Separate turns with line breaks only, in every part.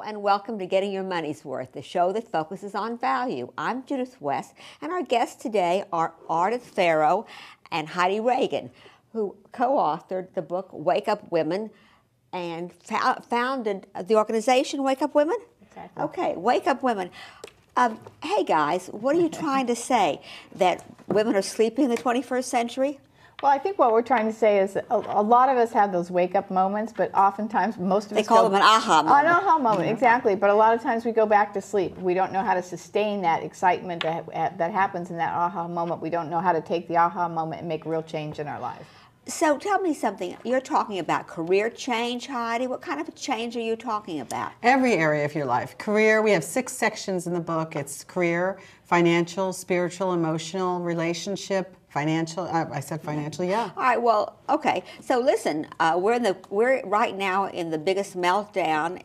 and welcome to Getting Your Money's Worth, the show that focuses on value. I'm Judith West, and our guests today are Ardice Farrow and Heidi Reagan, who co-authored the book Wake Up Women and founded the organization Wake Up Women?
Exactly.
Okay, Wake Up Women. Hey guys, what are you trying to say? That women are sleeping in the 21st century?
Well, I think what we're trying to say is a lot of us have those wake-up moments, but oftentimes most of us
They call them an aha moment.
An aha moment, exactly. But a lot of times we go back to sleep. We don't know how to sustain that excitement that happens in that aha moment. We don't know how to take the aha moment and make real change in our life.
So tell me something. You're talking about career change, Heidi. What kind of a change are you talking about?
Every area of your life. Career, we have 6 sections in the book. It's career, financial, spiritual, emotional, relationship, financial. I said financial, yeah.
All right. Well, okay. So listen, we're right now in the biggest meltdown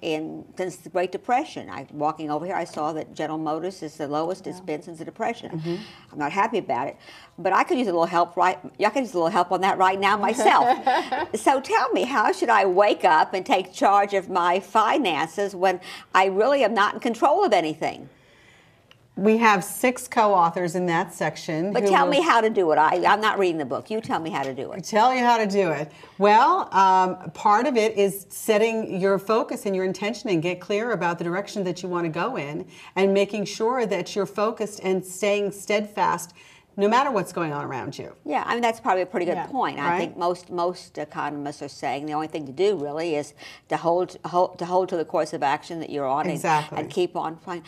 since the Great Depression. Walking over here, I saw that General Motors is the lowest it's been since the Depression. Mm-hmm. I'm not happy about it, but I could use a little help. I could use a little help on that right now myself. So tell me, how should I wake up and take charge of my finances when I really am not in control of anything?
We have 6 co-authors in that section.
But tell me how to do it. I'm not reading the book. You tell me how to do it.
Tell you how to do it. Well, part of it is setting your focus and your intention and get clear about the direction that you want to go in and making sure that you're focused and staying steadfast no matter what's going on around you.
Yeah, I mean, that's probably a pretty good point.
Right?
I think most economists are saying the only thing to do really is to hold to the course of action that you're on.
Exactly.
And keep on flying.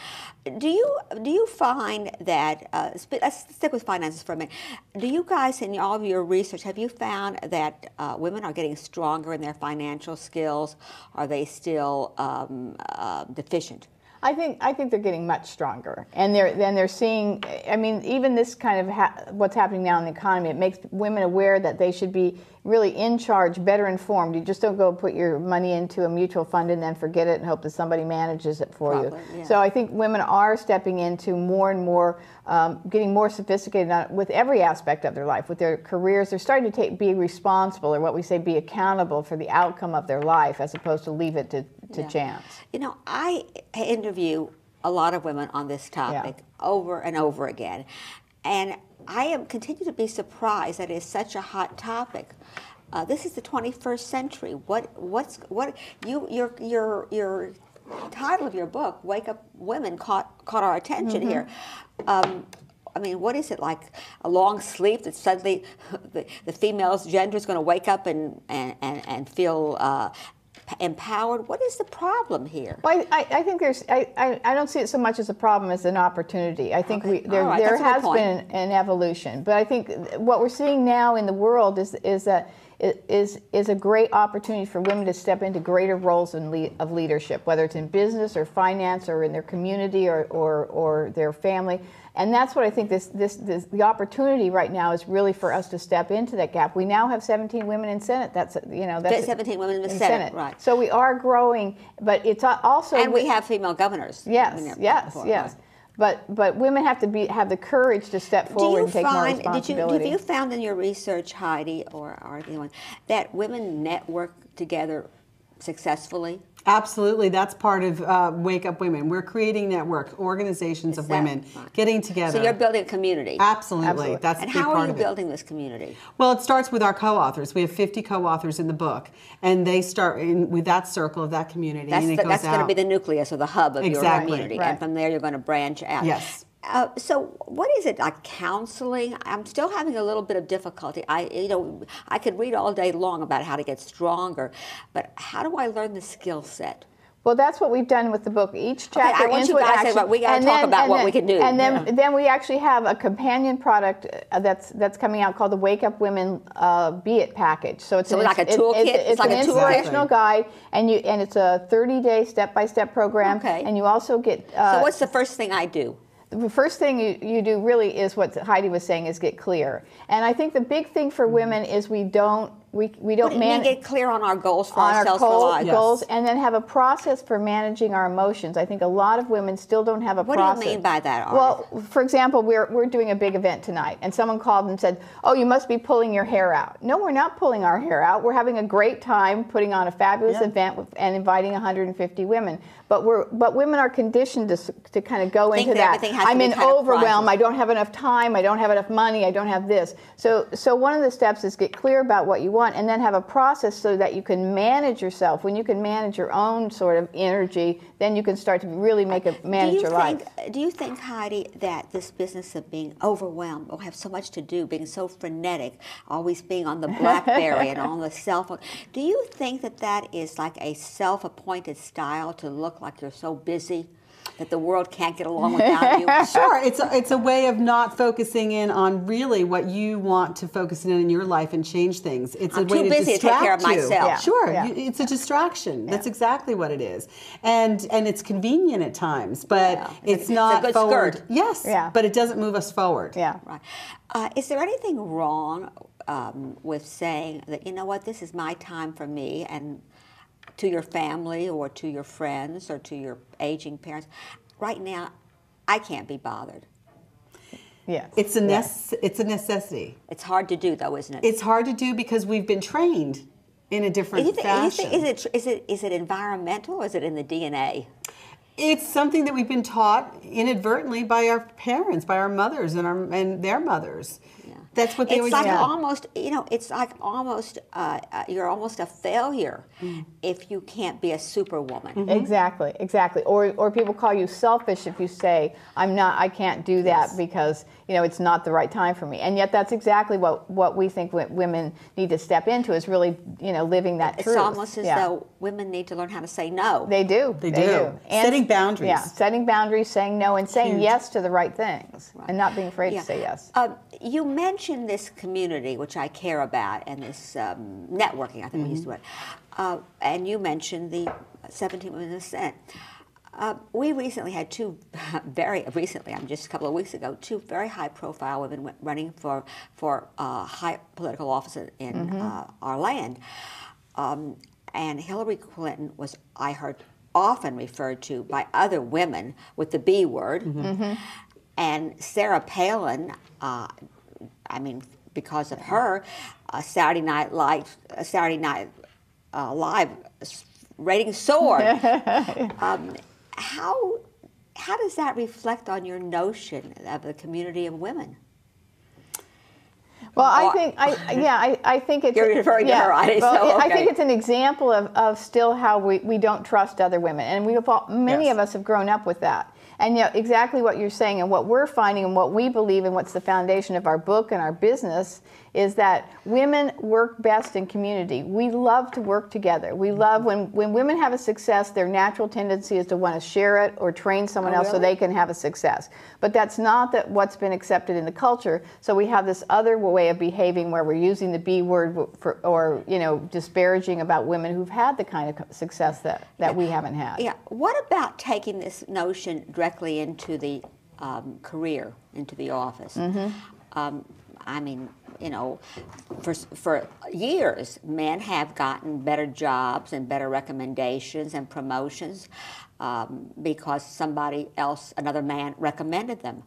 Do you find that, let's stick with finances for a minute, do you guys in all of your research, have you found that women are getting stronger in their financial skills? Are they still deficient?
I think they're getting much stronger, and they're seeing. I mean, even this kind of what's happening now in the economy, it makes women aware that they should be really in charge, better informed. You just don't go put your money into a mutual fund and then forget it and hope that somebody manages it for you.
Yeah.
So I think women are stepping into more and more, getting more sophisticated with every aspect of their life, with their careers. They're starting to be responsible, or what we say, be accountable for the outcome of their life, as opposed to leave it to chance.
You know, I interview a lot of women on this topic over and over again, and I continue to be surprised that it's such a hot topic. This is the 21st century. Your title of your book, Wake Up Women, caught our attention here. I mean, what is it, like a long sleep that suddenly the female's gender is going to wake up and feel empowered? What is the problem here?
Well, I think I don't see it so much as a problem as an opportunity. I think there has been an evolution, but I think what we're seeing now in the world is a great opportunity for women to step into greater roles of leadership, whether it's in business or finance or in their community or their family. And that's what I think the opportunity right now is really for us to step into that gap. We now have 17 women in Senate. That's
17 women in the Senate, right?
So we are growing, but it's also,
and we have female governors.
Yes. But women have to have the courage to step forward and take more responsibility.
Have you found in your research, Heidi or anyone, that women network together successfully?
Absolutely. That's part of Wake Up Women. We're creating network, organizations of women getting together.
So you're building a community.
Absolutely. That's a big part of it.
And how are you building this community?
Well, it starts with our co-authors. We have 50 co-authors in the book, and they start with that circle of that community.
That's going to be the nucleus or the hub of your community.
Right.
And from there, you're going to branch out.
Yes.
So what is it, like counseling? I'm still having a little bit of difficulty. I could read all day long about how to get stronger, but how do I learn the skill set?
Well, that's what we've done with the book. Each chapter
ends with action. We got to talk about what we can do.
And then we actually have a companion product that's coming out called the Wake Up Women Be It package. So it's
like a toolkit.
It's like an inspirational guide, and it's a 30-day step-by-step program. Okay. And you also get.
So what's the first thing I do?
The first thing you do really is what Heidi was saying, is get clear. And I think the big thing for women is we don't
get clear on our goals for ourselves, for life.
Goals, and then have a process for managing our emotions. I think a lot of women still don't have a process.
What do you mean by that, Ardice?
Well, for example, we're doing a big event tonight, and someone called and said, "Oh, you must be pulling your hair out." No, we're not pulling our hair out. We're having a great time putting on a fabulous event and inviting 150 women. but women are conditioned to kind of go into that. I'm in overwhelm. I don't have enough time. I don't have enough money. I don't have this. So one of the steps is get clear about what you want, and then have a process so that you can manage yourself. When you can manage your own sort of energy, then you can start to really manage your life.
Do you think, Heidi, that this business of being overwhelmed or have so much to do, being so frenetic, always being on the BlackBerry and on the cell phone, do you think that that is like a self-appointed style to look like you're so busy that the world can't get along without you?
Sure, it's a way of not focusing in on really what you want to focus in your life and change things. It's
I'm
a way
too busy to take care of myself.
Yeah. Sure, it's a distraction. That's exactly what it is, and it's convenient at times, but it's not
a good
forward.
skirt.
Yes, but it doesn't move us forward.
Yeah,
right. Is there anything wrong with saying that, you know what, this is my time for me, and to your family or to your friends or to your aging parents, right now, I can't be bothered?
Yeah,
it's a necessity.
It's hard to do, though, isn't it?
It's hard to do because we've been trained in a different fashion.
Is it environmental, or is it in the DNA?
It's something that we've been taught inadvertently by our parents, by our mothers and their mothers. Yeah. That's what they always
say. It's like almost you're almost a failure if you can't be a superwoman.
Mm-hmm. Exactly. Or people call you selfish if you say, I can't do that because it's not the right time for me. And yet that's exactly what we think women need to step into, is really living that truth.
It's almost as though women need to learn how to say no.
They do.
They do. And setting boundaries.
Yeah, setting boundaries, saying no, and saying yes to the right things, and not being afraid to say yes.
You mentioned this community, which I care about, and this networking, I think we used to it. And you mentioned the 17 women in the Senate. We recently had just a couple of weeks ago, two very high-profile women running for high political office in our land. And Hillary Clinton was, I heard, often referred to by other women with the B word. And Sarah Palin, because of her, Saturday Night Live ratings soared. How does that reflect on your notion of the community of women?
Well, I think it's...
You're referring to her, Ardice.
Well, I think it's an example of still how we don't trust other women. And many of us have grown up with that. And exactly what you're saying, and what we're finding, and what we believe, and what's the foundation of our book and our business, is that women work best in community. We love to work together. We love when women have a success, their natural tendency is to want to share it or train someone else so they can have a success. But that's not what's been accepted in the culture. So we have this other way of behaving where we're using the B word or disparaging about women who've had the kind of success that we haven't had.
Yeah. What about taking this notion directly into the career, into the office? For years, men have gotten better jobs and better recommendations and promotions because somebody else, another man, recommended them.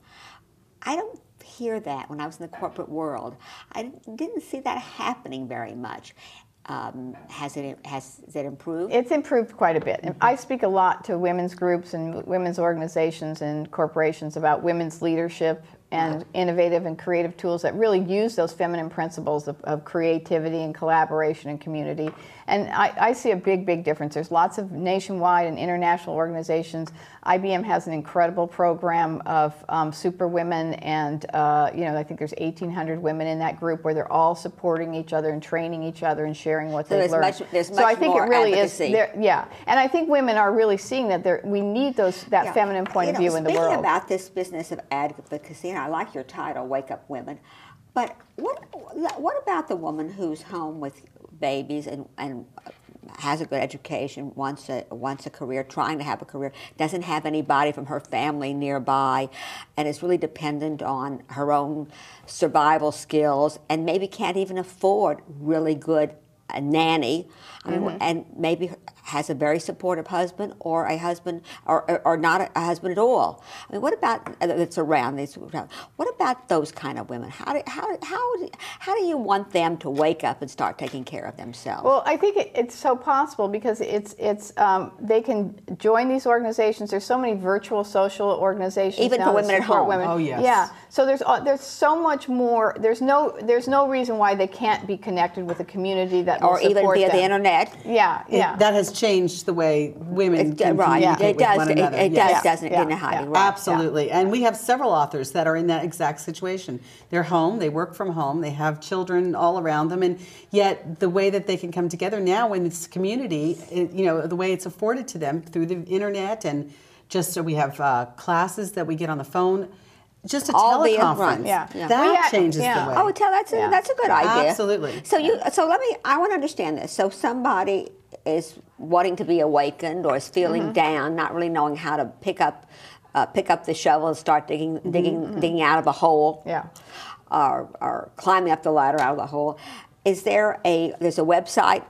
I don't hear that when I was in the corporate world. I didn't see that happening very much. Has it improved?
It's improved quite a bit. And I speak a lot to women's groups and women's organizations and corporations about women's leadership and innovative and creative tools that really use those feminine principles of creativity and collaboration and community. And I see a big difference. There's lots of nationwide and international organizations. IBM has an incredible program of super women, and I think there's 1,800 women in that group where they're all supporting each other and training each other and sharing what they've learned.
So I think it really advocacy.
And I think women are really seeing that we need that feminine point of view in the world.
Speaking about this business of advocacy, and I like your title, Wake Up Women, but what about the woman who's home with babies and has a good education, wants a career, trying to have a career, doesn't have anybody from her family nearby, and is really dependent on her own survival skills, and maybe can't even afford really good nanny, and maybe has a very supportive husband, or a husband, or not a husband at all. I mean, what about that's around these? What about those kind of women? How do you want them to wake up and start taking care of themselves?
Well, I think it's so possible because they can join these organizations. There's so many virtual social organizations
even
now
for women at home.
Women.
Oh yes.
Yeah. So there's so much more. There's no reason why they can't be connected with a community that will
or even
support
via
them.
the internet.
Yeah.
That has changed the way women can
Right.
communicate with one another.
It
Yes.
does, doesn't it, Heidi? Right.
Absolutely. And we have several authors that are in that exact situation. They're home, they work from home, they have children all around them, and yet the way that they can come together now in this community, the way it's afforded to them through the internet, and just so we have classes that we get on the phone. Just a teleconference. That changes the way.
Oh, that's a good idea.
Absolutely.
So I want to understand this. So somebody is wanting to be awakened, or is feeling down, not really knowing how to pick up the shovel and start digging out of a hole.
Yeah.
Or climbing up the ladder out of the hole. There's a website.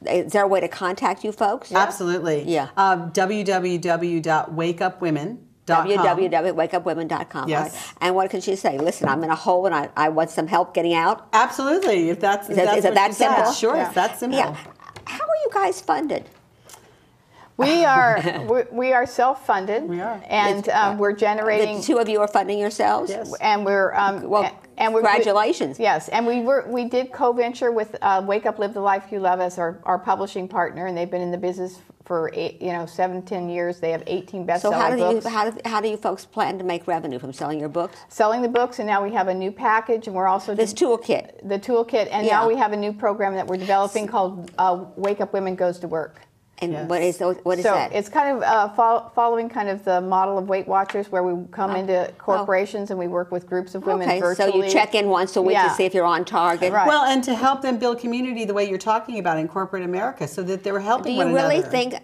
Is there a way to contact you folks?
Absolutely.
Yeah.
www.wakeupwomen.com.
www.wakeupwomen.com.
Yes.
Right? And what can she say? Listen, I'm in a hole and I want some help getting out.
Absolutely. If that's
Is it that simple?
Sure, it's that simple.
Yeah. How are you guys funded?
We are self-funded.
We are.
And we're generating.
The two of you are funding yourselves?
Yes.
And we're
congratulations.
Yes, and we did co-venture with Wake Up Live the Life You Love as our publishing partner, and they've been in the business for 7-10 years. They have 18 bestseller books.
So how do you folks plan to make revenue from selling your books?
Selling the books, and now we have a new package, and we're also
this toolkit.
The toolkit, and now we have a new program that we're developing called Wake Up Women Goes to Work.
And what is that?
So it's kind of following kind of the model of Weight Watchers, where we come into corporations and we work with groups of women virtually.
So you check in once a week to see if you're on target.
Right.
Well, and to help them build community the way you're talking about in corporate America, so that they're helping one another.
Do you really think,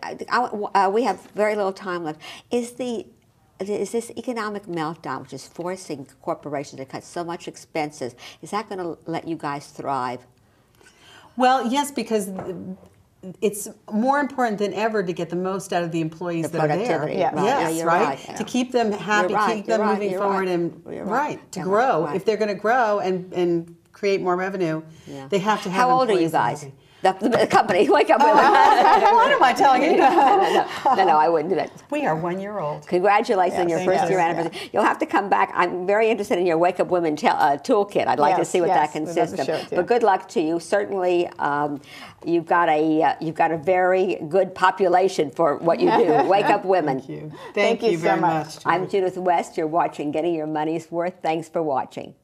we have very little time left, is this economic meltdown, which is forcing corporations to cut so much expenses, is that going to let you guys thrive?
Well, yes, because it's more important than ever to get the most out of the employees that are there.
Yeah.
Right.
Yes,
You're
right?
Yeah.
To keep them happy, keep them moving forward, and to grow. If they're going to grow and create more revenue, they have to have.
How old are you guys? The company, Wake Up Women.
What am I telling you?
No, I wouldn't do that.
We are 1 year old.
Congratulations on your first year anniversary. Yeah. You'll have to come back. I'm very interested in your Wake Up Women toolkit. I'd like to see what that consists of. But good luck to you. Certainly, you've got a very good population for what you do. Wake Up Women.
Thank you. Thank you very much.
I'm Judith West. You're watching Getting Your Money's Worth. Thanks for watching.